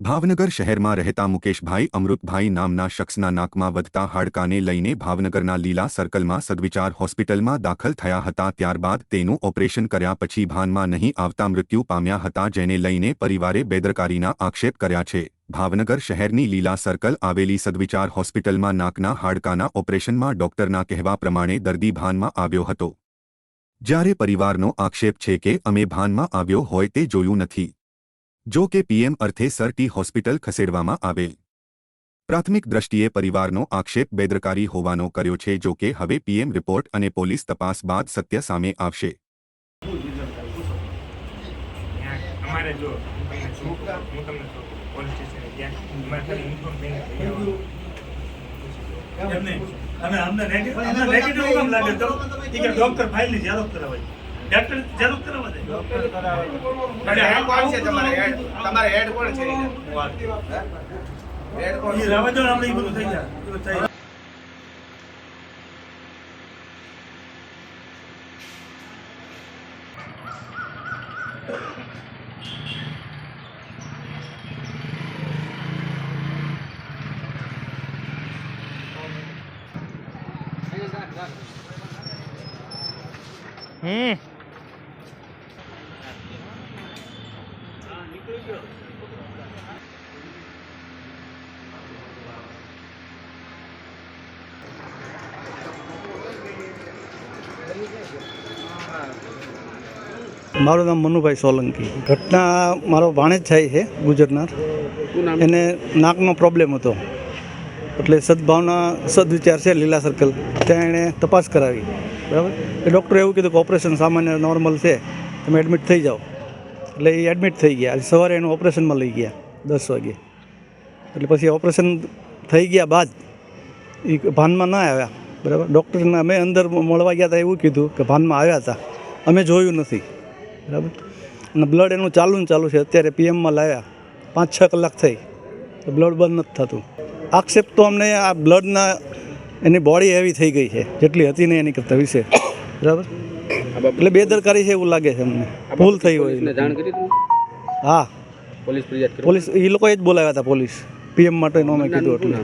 ભાવનગર શહેરમાં રહેતા મુકેશભાઈ અમૃતભાઈ નામના શખ્સના નાકમાં વધતા હાડકાને લઈને ભાવનગરના લીલા સર્કલમાં સદવિચાર હોસ્પિટલમાં દાખલ થયા હતા। ત્યારબાદ તેનું ઓપરેશન કર્યા પછી ભાનમાં નહીં આવતા મૃત્યુ પામ્યા હતા, જેને લઈને પરિવારે બેદરકારીના આક્ષેપ કર્યા છે। ભાવનગર શહેરની લીલા સર્કલ આવેલી સદવિચાર હોસ્પિટલમાં નાકના હાડકાના ઓપરેશનમાં ડોક્ટરના કહેવા પ્રમાણે દર્દી ભાનમાં આવ્યો હતો, જ્યારે પરિવારનો આક્ષેપ છે કે અમે ભાનમાં આવ્યો હોય તે જોયું નથી। જો કે પીએમ અર્થે સરટી હોસ્પિટલ ખસેડવામાં આવેલ। પ્રાથમિક દ્રષ્ટિએ પરિવારનો આક્ષેપ બેદરકારી હોવાનો કર્યો છે। જો કે હવે પીએમ રિપોર્ટ અને પોલીસ તપાસ બાદ સત્ય સામે આવશે। डॉक्टर जरूर करवा दे। अरे हेड कौन से तुम्हारे हेड कौन से हेड कौन ये रावण जो हमने बोलो થઈ ગયા। મારું નામ મનુભાઈ સોલંકી। ઘટના મારો ભાણેજ થાય છે ગુજરનાર, એને નાકનો પ્રોબ્લેમ હતો, એટલે સદભાવના સદવિચાર છે લીલા સર્કલ, ત્યાં એણે તપાસ કરાવી, બરાબર। એ ડૉક્ટરે એવું કીધું કે ઓપરેશન સામાન્ય નોર્મલ છે, તમે એડમિટ થઈ જાઓ। એટલે એ એડમિટ થઈ ગયા। આજે સવારે એનું ઓપરેશનમાં લઈ ગયા 10 વાગે। એટલે પછી ઓપરેશન થઈ ગયા બાદ એ ભાનમાં ના આવ્યા, બરાબર। ડૉક્ટરને અમે અંદર મળવા ગયા હતા, એવું કીધું કે ભાનમાં આવ્યા હતા, અમે જોયું નથી, બરાબર। અને બ્લડ એનું ચાલુ છે। અત્યારે પીએમમાં લાવ્યા 5-6 કલાક થઈ, તો બ્લડ બંધ નથી થતું। આક્ષેપ તો અમને આ બ્લડના એની બોડી એવી થઈ ગઈ છે જેટલી હતી ને એની કરતાં વિશે, બરાબર। એટલે બેદરકારી છે એવું લાગે છે અમને, ભૂલ થઈ હોય। જાણ કરી હા, પોલીસ ફરિયાદ પોલીસ એ લોકોએ જ બોલાવ્યા હતા, પોલીસ પીએમ માટે નો મેં કીધું એટલે